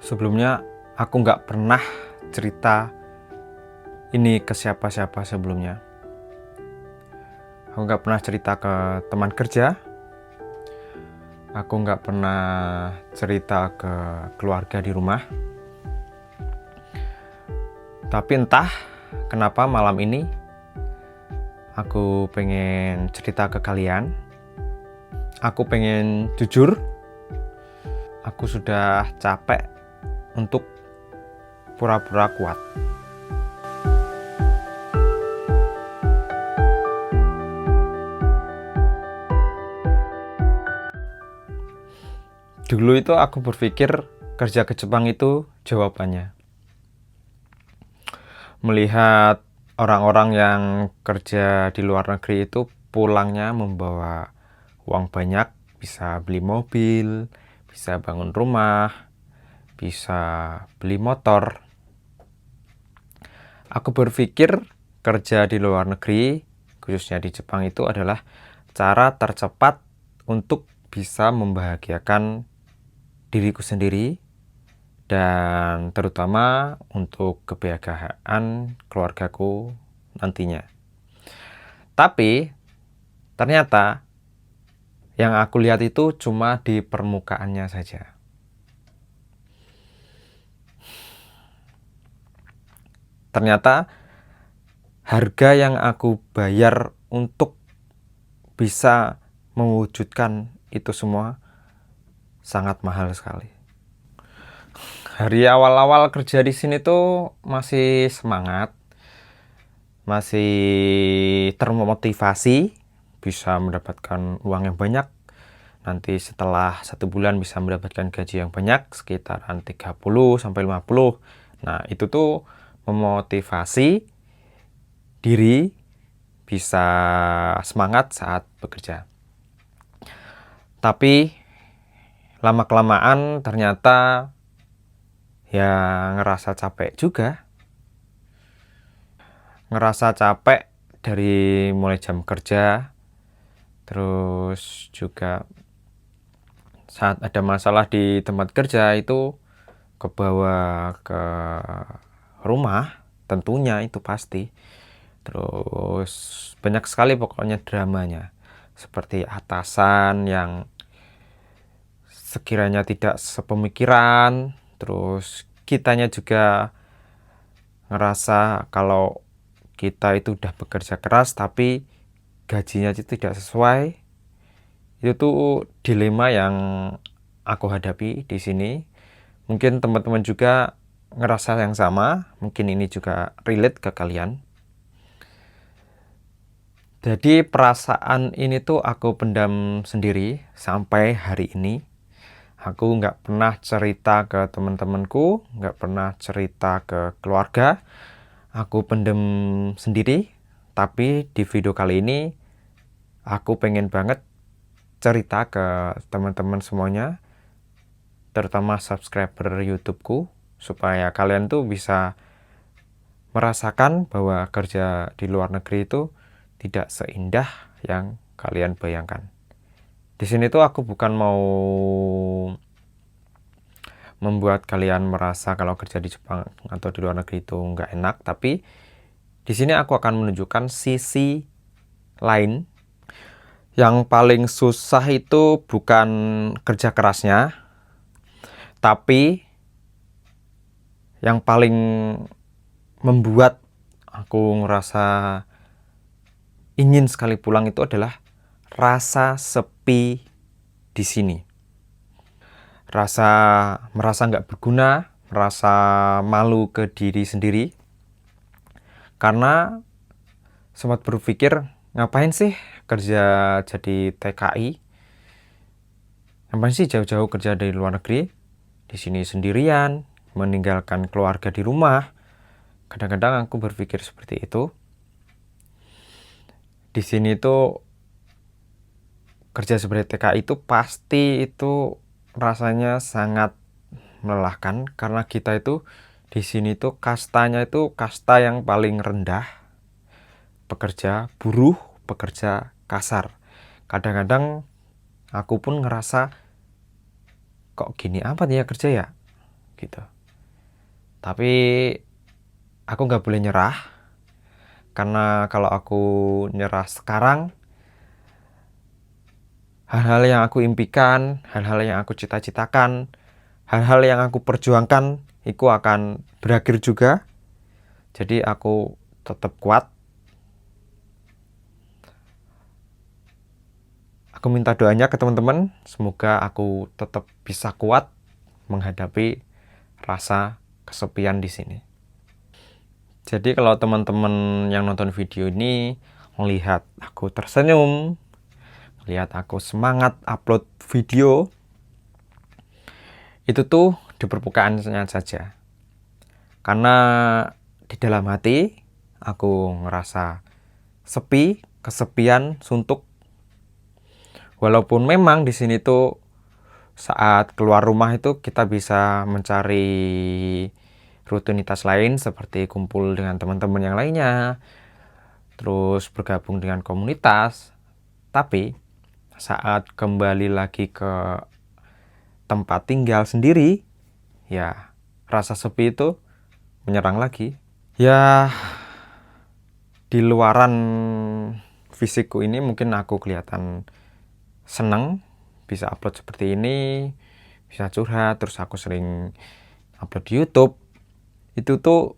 Sebelumnya aku nggak pernah cerita ini ke siapa-siapa sebelumnya. Aku nggak pernah cerita ke teman kerja. Aku nggak pernah cerita ke keluarga di rumah. Tapi entah kenapa malam ini aku pengen cerita ke kalian. Aku pengen jujur. Aku sudah capek untuk pura-pura kuat. Dulu itu aku berpikir kerja ke Jepang itu jawabannya. Melihat orang-orang yang kerja di luar negeri itu pulangnya membawa uang banyak, bisa beli mobil, bisa bangun rumah, bisa beli motor. Aku berpikir kerja di luar negeri, khususnya di Jepang itu adalah cara tercepat untuk bisa membahagiakan diriku sendiri dan terutama untuk kebahagiaan keluargaku nantinya. Tapi ternyata yang aku lihat itu cuma di permukaannya saja. Ternyata harga yang aku bayar untuk bisa mewujudkan itu semua sangat mahal sekali. Hari awal-awal kerja di sini tuh masih semangat, masih termotivasi, bisa mendapatkan uang yang banyak. Nanti setelah 1 bulan bisa mendapatkan gaji yang banyak, sekitaran 30-50. Nah, itu tuh memotivasi diri bisa semangat saat bekerja. Tapi lama-kelamaan ternyata ya ngerasa capek juga. Ngerasa capek dari mulai jam kerja, terus juga saat ada masalah di tempat kerja itu kebawa ke rumah, tentunya itu pasti. Terus banyak sekali pokoknya dramanya, seperti atasan yang sekiranya tidak sepemikiran, terus kitanya juga ngerasa kalau kita itu udah bekerja keras tapi gajinya itu tidak sesuai. Itu tuh dilema yang aku hadapi di sini. Mungkin teman-teman juga ngerasa yang sama, mungkin ini juga relate ke kalian. Jadi perasaan ini tuh aku pendam sendiri sampai hari ini. Aku nggak pernah cerita ke teman-temanku, nggak pernah cerita ke keluarga. Aku pendam sendiri, tapi di video kali ini aku pengen banget cerita ke teman-teman semuanya, terutama subscriber YouTubeku, supaya kalian tuh bisa merasakan bahwa kerja di luar negeri itu tidak seindah yang kalian bayangkan. Di sini tuh aku bukan mau membuat kalian merasa kalau kerja di Jepang atau di luar negeri itu nggak enak, tapi di sini aku akan menunjukkan sisi lain. Yang paling susah itu bukan kerja kerasnya, tapi yang paling membuat aku ngerasa ingin sekali pulang itu adalah rasa sepi di sini. Rasa merasa nggak berguna, merasa malu ke diri sendiri. Karena sempat berpikir, ngapain sih kerja jadi TKI? Ngapain sih jauh-jauh kerja dari luar negeri? Di sini sendirian, meninggalkan keluarga di rumah. Kadang-kadang aku berpikir seperti itu. Di sini tuh kerja sebagai TKI itu pasti itu rasanya sangat melelahkan karena kita itu di sini tuh kastanya itu kasta yang paling rendah. Pekerja buruh, pekerja kasar. Kadang-kadang aku pun ngerasa kok gini amat ya kerja ya? gitu. Tapi aku nggak boleh nyerah, karena kalau aku nyerah sekarang, hal-hal yang aku impikan, hal-hal yang aku cita-citakan, hal-hal yang aku perjuangkan itu akan berakhir juga. Jadi aku tetap kuat. Aku minta doanya ke teman-teman, semoga aku tetap bisa kuat menghadapi rasa kesepian di sini. Jadi kalau teman-teman yang nonton video ini melihat aku tersenyum, lihat aku semangat upload video, itu tuh di permukaannya saja. Karena di dalam hati aku ngerasa sepi, kesepian, suntuk. Walaupun memang di sini tuh saat keluar rumah itu kita bisa mencari rutinitas lain seperti kumpul dengan teman-teman yang lainnya, terus bergabung dengan komunitas. Tapi saat kembali lagi ke tempat tinggal sendiri, ya rasa sepi itu menyerang lagi. Ya, di luaran fisikku ini mungkin aku kelihatan seneng bisa upload seperti ini, bisa curhat, terus aku sering upload di YouTube. Itu tuh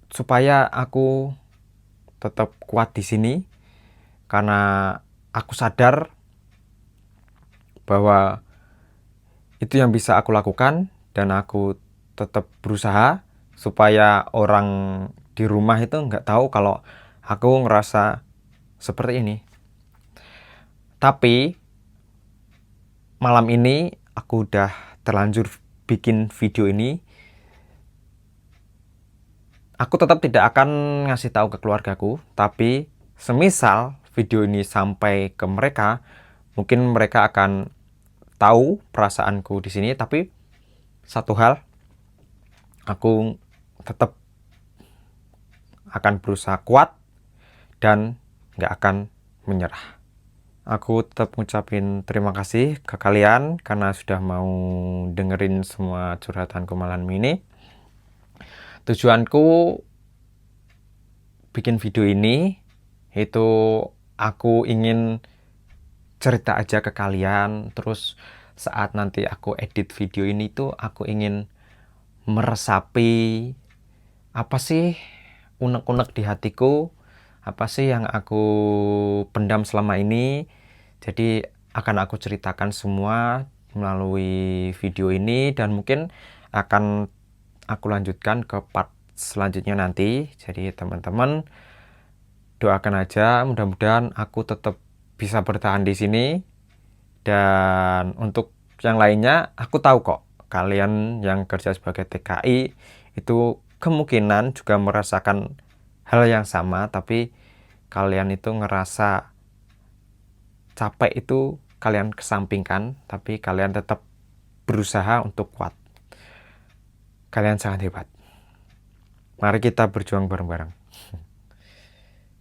supaya aku tetap kuat di sini, karena aku sadar bahwa itu yang bisa aku lakukan, dan aku tetap berusaha supaya orang di rumah itu nggak tahu kalau aku ngerasa seperti ini. Tapi malam ini aku udah terlanjur bikin video ini. Aku tetap tidak akan ngasih tahu ke keluargaku, tapi semisal video ini sampai ke mereka, mungkin mereka akan tahu perasaanku di sini. Tapi satu hal, aku tetap akan berusaha kuat dan nggak akan menyerah. Aku tetap ngucapin terima kasih ke kalian karena sudah mau dengerin semua curhatanku malam ini. Tujuanku bikin video ini itu aku ingin cerita aja ke kalian. Terus saat nanti aku edit video ini tuh aku ingin meresapi apa sih unek-unek di hatiku, apa sih yang aku pendam selama ini. Jadi akan aku ceritakan semua melalui video ini, dan mungkin akan aku lanjutkan ke part selanjutnya nanti. Jadi teman-teman doakan aja, mudah-mudahan aku tetap bisa bertahan di sini. Dan untuk yang lainnya, aku tahu kok kalian yang kerja sebagai TKI itu kemungkinan juga merasakan hal yang sama, tapi kalian itu ngerasa capek itu kalian kesampingkan, tapi kalian tetap berusaha untuk kuat. Kalian sangat hebat. Mari kita berjuang bareng-bareng.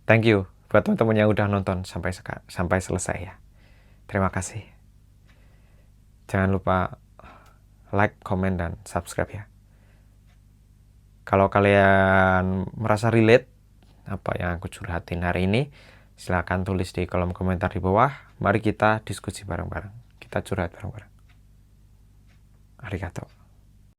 Thank you buat teman-teman yang udah nonton sampai selesai ya. Terima kasih. Jangan lupa like, comment, dan subscribe ya. Kalau kalian merasa relate apa yang aku curhatin hari ini, silahkan tulis di kolom komentar di bawah. Mari kita diskusi bareng-bareng. Kita curhat bareng-bareng. Arigato.